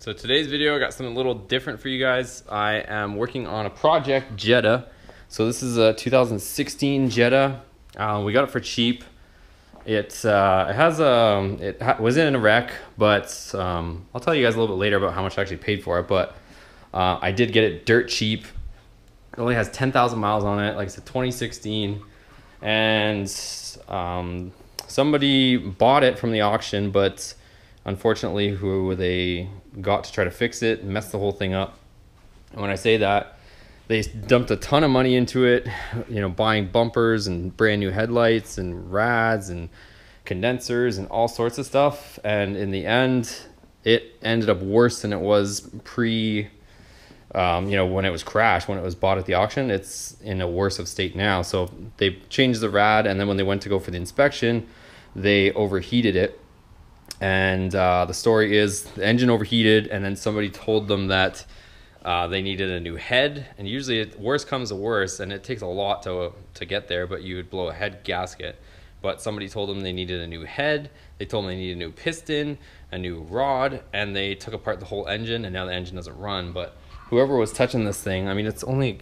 So today's video, I got something a little different for you guys. I am working on a project Jetta. So this is a 2016 Jetta. We got it for cheap. It was in a wreck, but I'll tell you guys a little bit later about how much I actually paid for it. But I did get it dirt cheap. It only has 10,000 miles on it, like I said, 2016. And somebody bought it from the auction, but unfortunately who they got to try to fix it messed the whole thing up. And when I say that, they dumped a ton of money into it, you know, buying bumpers and brand new headlights and rads and condensers and all sorts of stuff. And in the end, it ended up worse than it was you know, when it was crashed, when it was bought at the auction. It's in a worse of state now. So they changed the rad, and then when they went to go for the inspection, they overheated it. And the story is the engine overheated, and then somebody told them that they needed a new head. And usually worst comes to worst, and it takes a lot to get there, but you would blow a head gasket. But somebody told them they needed a new head. They told them they needed a new piston, a new rod, and they took apart the whole engine, and now the engine doesn't run. But whoever was touching this thing, I mean, it only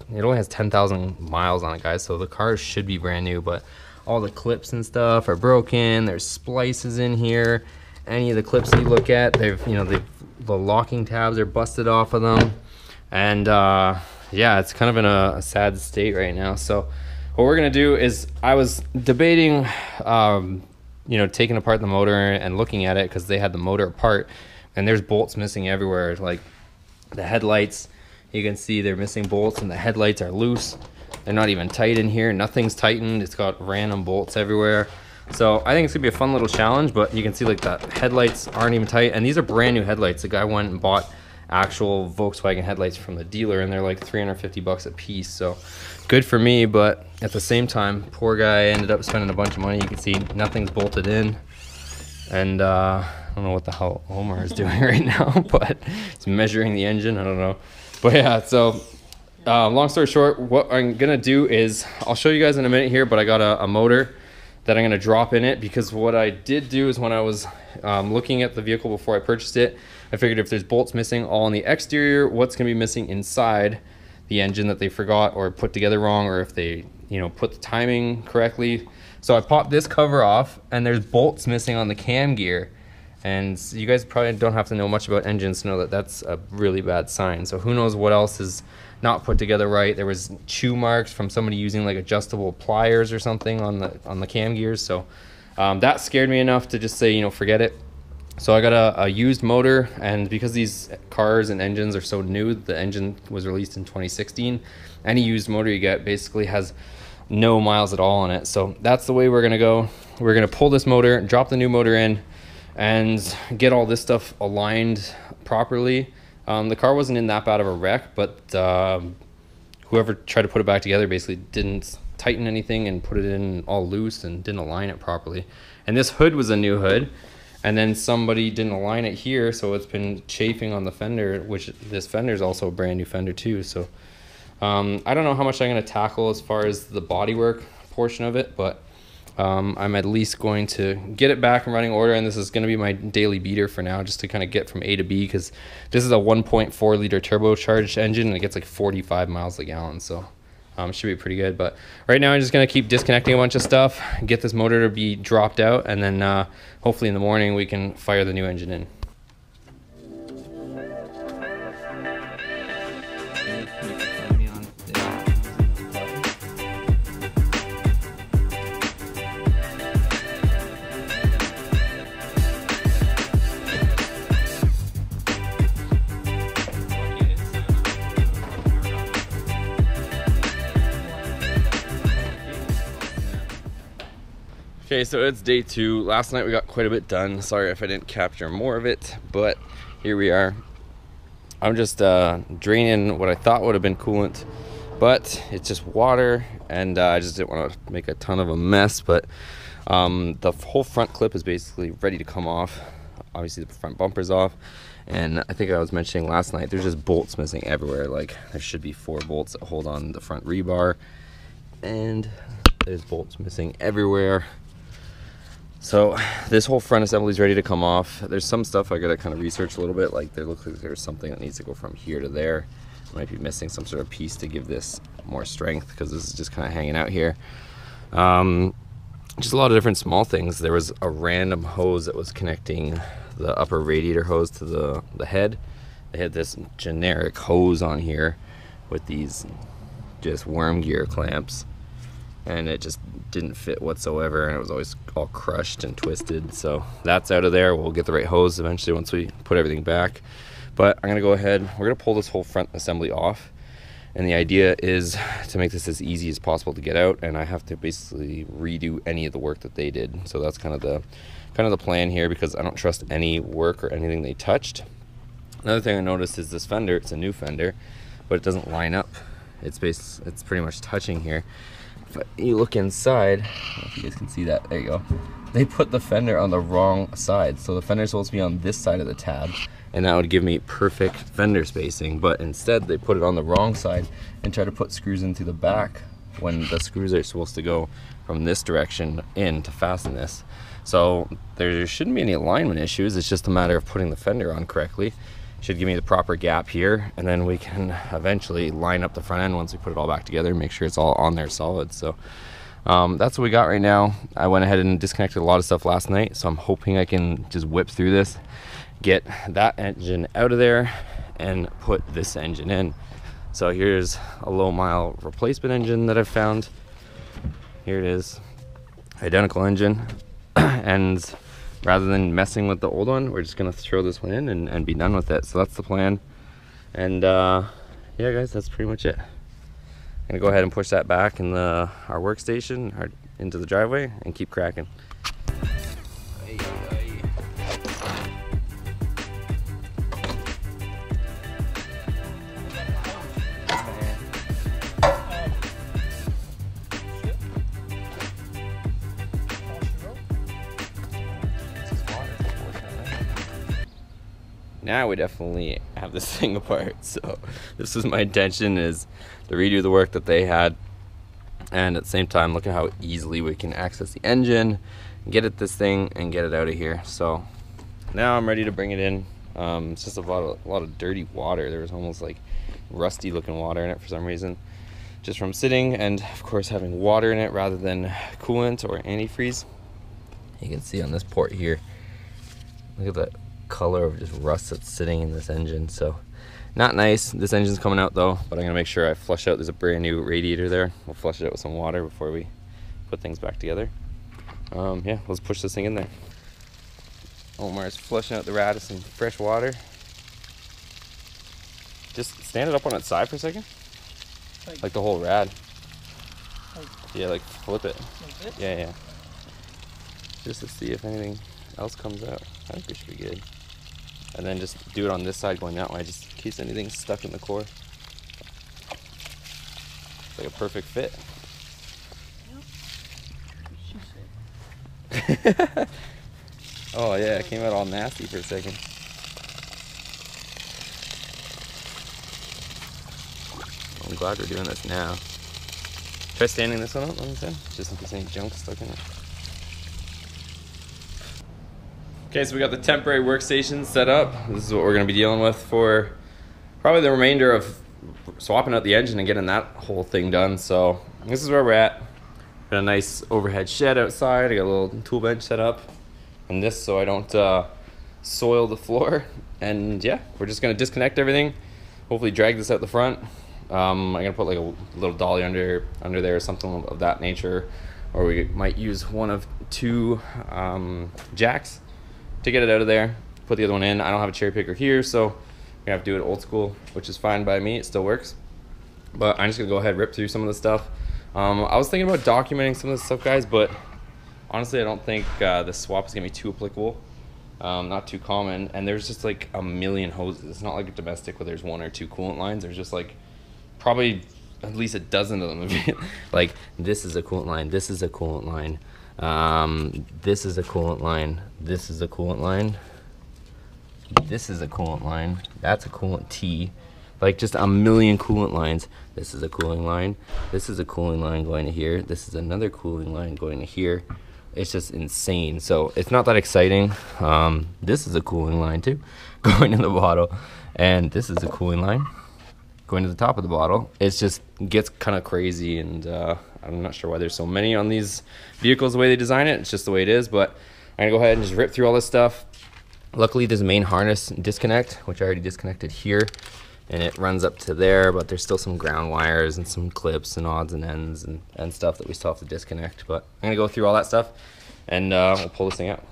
has 10,000 miles on it, guys, so the car should be brand new, but all the clips and stuff are broken. There's splices in here. Any of the clips that you look at, the locking tabs are busted off of them. And yeah, it's kind of in a sad state right now. So what we're gonna do is, I was debating, you know, taking apart the motor and looking at it, because they had the motor apart and there's bolts missing everywhere. Like the headlights, you can see they're missing bolts, and the headlights are loose. They're not even tight in here. Nothing's tightened. It's got random bolts everywhere. So I think it's gonna be a fun little challenge, but you can see like the headlights aren't even tight, and these are brand new headlights. The guy went and bought actual Volkswagen headlights from the dealer, and they're like 350 bucks a piece. So good for me, but at the same time, poor guy ended up spending a bunch of money. You can see nothing's bolted in, and I don't know what the hell Omar is doing right now, but he's measuring the engine. I don't know, but yeah. So long story short, what I'm gonna do is, I'll show you guys in a minute here, but I got a motor that I'm gonna drop in it, because what I did do is, when I was looking at the vehicle before I purchased it, I figured if there's bolts missing all on the exterior, what's gonna be missing inside the engine that they forgot or put together wrong, or if they, you know, put the timing correctly. So I popped this cover off, and there's bolts missing on the cam gear. And you guys probably don't have to know much about engines to know that that's a really bad sign. So who knows what else is not put together right. There was chew marks from somebody using like adjustable pliers or something on the cam gears. So that scared me enough to just say, you know, forget it. So I got a used motor, and because these cars and engines are so new, the engine was released in 2016. Any used motor you get basically has no miles at all on it. So that's the way we're gonna go. We're gonna pull this motor, drop the new motor in, and get all this stuff aligned properly. The car wasn't in that bad of a wreck, but whoever tried to put it back together basically didn't tighten anything and put it in all loose and didn't align it properly. And this hood was a new hood, and then somebody didn't align it here, so it's been chafing on the fender, which this fender is also a brand new fender too. So I don't know how much I'm going to tackle as far as the bodywork portion of it, but I'm at least going to get it back in running order, and this is going to be my daily beater for now, just to kind of get from A to B, because this is a 1.4 liter turbocharged engine, and it gets like 45 miles a gallon, so should be pretty good. But right now I'm just going to keep disconnecting a bunch of stuff, get this motor to be dropped out, and then hopefully in the morning we can fire the new engine in. Okay, so it's day 2. Last night we got quite a bit done. Sorry if I didn't capture more of it, but here we are. I'm just draining what I thought would have been coolant, but it's just water, and I just didn't want to make a ton of a mess. But the whole front clip is basically ready to come off. Obviously the front bumper's off, and I think I was mentioning last night, there's just bolts missing everywhere. Like there should be 4 bolts that hold on the front rebar, and there's bolts missing everywhere. So this whole front assembly is ready to come off. There's some stuff I gotta kind of research a little bit. Like there looks like there's something that needs to go from here to there. Might be missing some sort of piece to give this more strength because this is just kind of hanging out here. Just a lot of different small things. There was a random hose that was connecting the upper radiator hose to the head. They had this generic hose on here with these just worm gear clamps, and it just didn't fit whatsoever, and it was always all crushed and twisted. So that's out of there. We'll get the right hose eventually once we put everything back. But I'm gonna go ahead, we're gonna pull this whole front assembly off, and the idea is to make this as easy as possible to get out, and I have to basically redo any of the work that they did. So that's kind of the plan here, because I don't trust any work or anything they touched. Another thing I noticed is this fender. It's a new fender, but it doesn't line up. It's pretty much touching here. If you look inside, I don't know if you guys can see that. There you go. They put the fender on the wrong side. So the fender is supposed to be on this side of the tab, and that would give me perfect fender spacing. But instead, they put it on the wrong side and try to put screws into the back when the screws are supposed to go from this direction in to fasten this. So there shouldn't be any alignment issues. It's just a matter of putting the fender on correctly. Should give me the proper gap here, and then we can eventually line up the front end once we put it all back together and make sure it's all on there solid. So that's what we got right now. I went ahead and disconnected a lot of stuff last night, so I'm hoping I can just whip through this, get that engine out of there, and put this engine in. So here's a low mile replacement engine that I've found. Here it is, identical engine. And rather than messing with the old one, we're just gonna throw this one in and be done with it. So that's the plan. And yeah guys, that's pretty much it. I'm gonna go ahead and push that back in our workstation into the driveway and keep cracking. Now we definitely have this thing apart. So this was my intention, is to redo the work that they had, and at the same time look at how easily we can access the engine, get at this thing and get it out of here. So now I'm ready to bring it in. It's just a lot of dirty water. There was almost like rusty looking water in it for some reason, just from sitting, and of course having water in it rather than coolant or antifreeze. You can see on this port here, look at that color of just rust that's sitting in this engine. So not nice. This engine's coming out though, but I'm gonna make sure I flush out. There's a brand new radiator there. We'll flush it out with some water before we put things back together. Yeah, let's push this thing in there. Omar's flushing out the rad with some fresh water. Just stand it up on its side for a second, like the whole rad. Yeah, like flip it. Yeah, just to see if anything else comes out. I think we should be good. And then just do it on this side going that way, just in case anything's stuck in the core. It's like a perfect fit. Yep. Oh yeah, it came out all nasty for a second. I'm glad we're doing this now. Try standing this one up on the side, just in case any junk's stuck in it. Okay, so we got the temporary workstation set up. This is what we're going to be dealing with for probably the remainder of swapping out the engine and getting that whole thing done. So this is where we're at. Got a nice overhead shed outside. I got a little tool bench set up, and this so I don't soil the floor. And yeah, we're just going to disconnect everything. Hopefully drag this out the front. I'm going to put like a little dolly under there or something of that nature, or we might use one of two jacks to get it out of there, put the other one in. I don't have a cherry picker here, so we have to do it old school, which is fine by me. It still works. But I'm just gonna go ahead and rip through some of the stuff. I was thinking about documenting some of this stuff, guys, but honestly, I don't think this swap is gonna be too applicable. Not too common, and there's just like a million hoses. It's not like a domestic where there's one or two coolant lines. There's just like probably at least a dozen of them. Like this is a coolant line, this is a coolant line. This is a coolant line, this is a coolant line, this is a coolant line, that's a coolant T, like just a million coolant lines. This is a cooling line, this is a cooling line going to here, this is another cooling line going to here. it's just insane. So it's not that exciting. This is a cooling line too, going in the bottle, and this is a cooling line going to the top of the bottle. It's just gets kind of crazy, and I'm not sure why there's so many on these vehicles the way they design it. It's just the way it is. But I'm gonna go ahead and just rip through all this stuff. Luckily there's a main harness disconnect, which I already disconnected here, and it runs up to there, but there's still some ground wires and some clips and odds and ends and stuff that we still have to disconnect. But I'm gonna go through all that stuff, and we'll pull this thing out.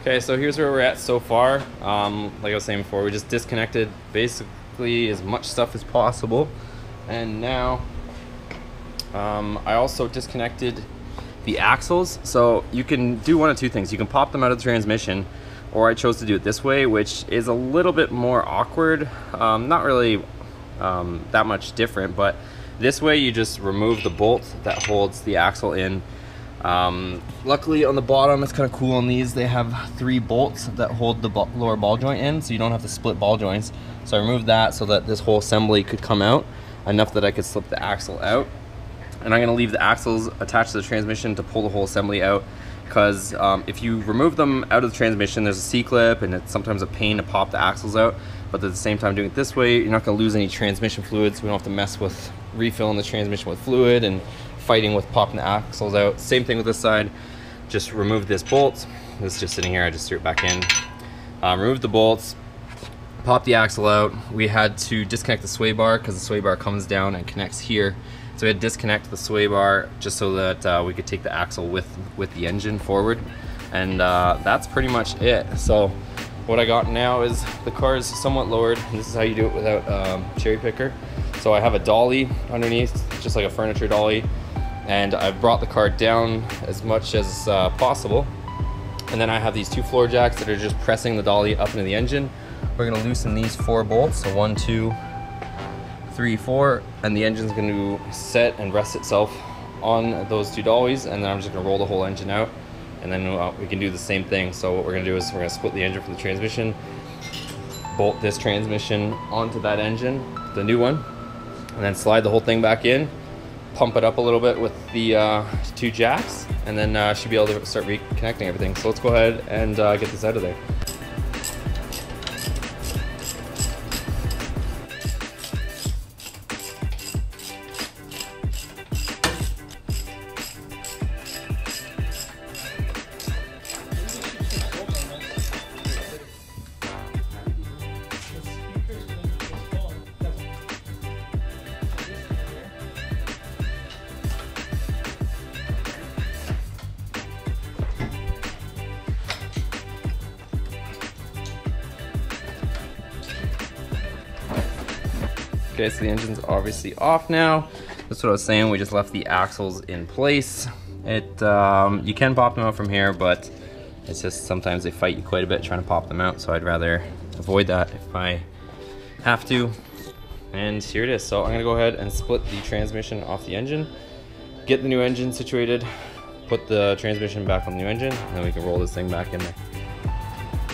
Okay, so here's where we're at so far. Like I was saying before, we just disconnected basically as much stuff as possible, and now I also disconnected the axles. So you can do one of two things. You can pop them out of the transmission, or I chose to do it this way, which is a little bit more awkward. Not really that much different, but this way you just remove the bolt that holds the axle in. Luckily on the bottom, it's kind of cool on these, they have 3 bolts that hold the lower ball joint in, so you don't have to split ball joints. So I removed that so that this whole assembly could come out, enough that I could slip the axle out. And I'm going to leave the axles attached to the transmission to pull the whole assembly out, because if you remove them out of the transmission, there's a C-clip, and it's sometimes a pain to pop the axles out. But at the same time, doing it this way, you're not going to lose any transmission fluid, so we don't have to mess with refilling the transmission with fluid and fighting with popping the axles out. Same thing with this side. Just remove this bolt. This is just sitting here. I just threw it back in. Remove the bolts, pop the axle out. We had to disconnect the sway bar because the sway bar comes down and connects here. So we had to disconnect the sway bar just so that we could take the axle with the engine forward. And that's pretty much it. So what I got now is the car is somewhat lowered. This is how you do it without cherry picker. So I have a dolly underneath, just like a furniture dolly, and I've brought the car down as much as possible. And then I have these 2 floor jacks that are just pressing the dolly up into the engine. We're gonna loosen these 4 bolts, so 1, 2, 3, 4, and the engine's gonna set and rest itself on those 2 dollies, and then I'm just gonna roll the whole engine out, and then we can do the same thing. So what we're gonna do is we're gonna split the engine from the transmission, bolt this transmission onto that engine, the new one, and then slide the whole thing back in, pump it up a little bit with the 2 jacks, and then should be able to start reconnecting everything. So let's go ahead and get this out of there. Okay, so the engine's obviously off now. That's what I was saying, we just left the axles in place. You can pop them out from here, but it's just sometimes they fight you quite a bit trying to pop them out, so I'd rather avoid that if I have to. And here it is. So I'm gonna go ahead and split the transmission off the engine, get the new engine situated, put the transmission back on the new engine, and then we can roll this thing back in there.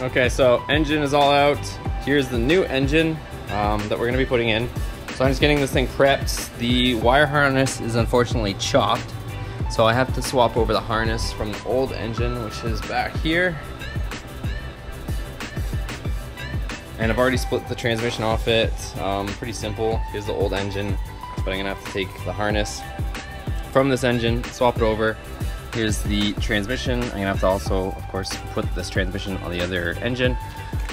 Okay, so engine is all out. Here's the new engine that we're gonna be putting in. So I'm just getting this thing prepped. The wire harness is unfortunately chopped, so I have to swap over the harness from the old engine, which is back here. And I've already split the transmission off it. Pretty simple. Here's the old engine, but I'm gonna have to take the harness from this engine, swap it over. Here's the transmission. I'm gonna have to also, of course, put this transmission on the other engine,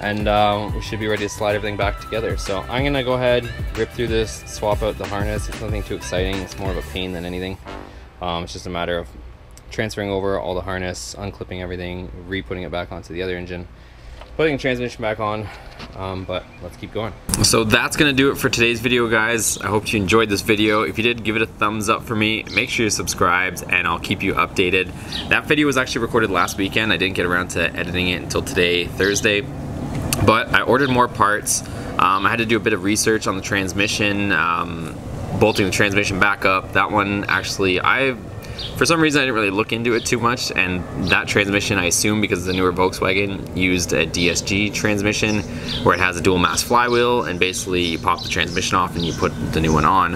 and we should be ready to slide everything back together. So I'm gonna go ahead, rip through this, swap out the harness. It's nothing too exciting. It's more of a pain than anything. It's just a matter of transferring over all the harness, unclipping everything, re-putting it back onto the other engine, putting the transmission back on, but let's keep going. So that's gonna do it for today's video, guys. I hope you enjoyed this video. If you did, give it a thumbs up for me. Make sure you're subscribed, and I'll keep you updated. That video was actually recorded last weekend. I didn't get around to editing it until today, Thursday, but I ordered more parts. I had to do a bit of research on the transmission, bolting the transmission back up. That one, actually, For some reason I didn't really look into it too much, and that transmission, I assume because the newer Volkswagen used a DSG transmission where it has a dual mass flywheel, and basically you pop the transmission off and you put the new one on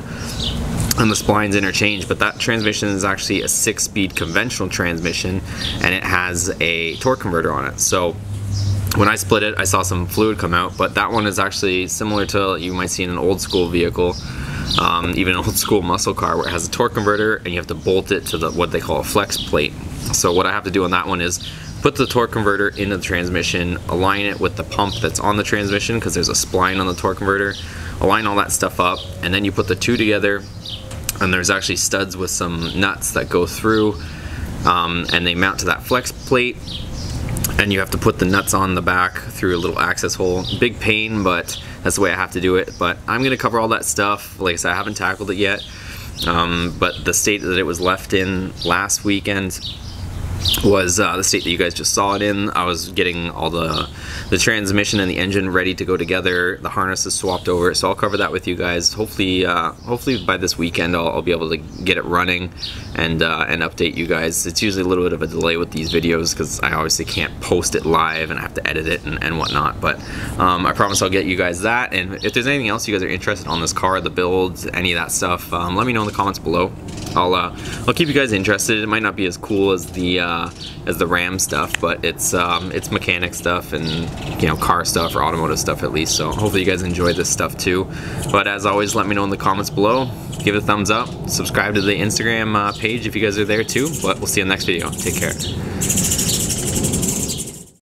and the splines interchange. But that transmission is actually a 6-speed conventional transmission, and it has a torque converter on it. So when I split it, I saw some fluid come out, but that one is actually similar to you might see in an old school vehicle, even an old school muscle car, where it has a torque converter and you have to bolt it to the what they call a flex plate. So what I have to do on that one is put the torque converter into the transmission, align it with the pump that's on the transmission because there's a spline on the torque converter, align all that stuff up, and then you put the two together, and there's actually studs with some nuts that go through, and they mount to that flex plate. And you have to put the nuts on the back through a little access hole. Big pain, but that's the way I have to do it. But I'm gonna cover all that stuff. Like I said, I haven't tackled it yet. But the state that it was left in last weekend was the state that you guys just saw it in. I was getting all the transmission and the engine ready to go together. The harness is swapped over, so I'll cover that with you guys. Hopefully, hopefully by this weekend I'll be able to get it running and update you guys. It's usually a little bit of a delay with these videos because I obviously can't post it live and I have to edit it and whatnot. But I promise I'll get you guys that. And if there's anything else you guys are interested on this car, the build, any of that stuff, let me know in the comments below. I'll keep you guys interested. It might not be as cool as the Ram stuff, but it's mechanic stuff and, you know, car stuff or automotive stuff at least. So hopefully you guys enjoy this stuff too. But as always, let me know in the comments below. Give it a thumbs up. Subscribe to the Instagram page if you guys are there too. But we'll see you in the next video. Take care.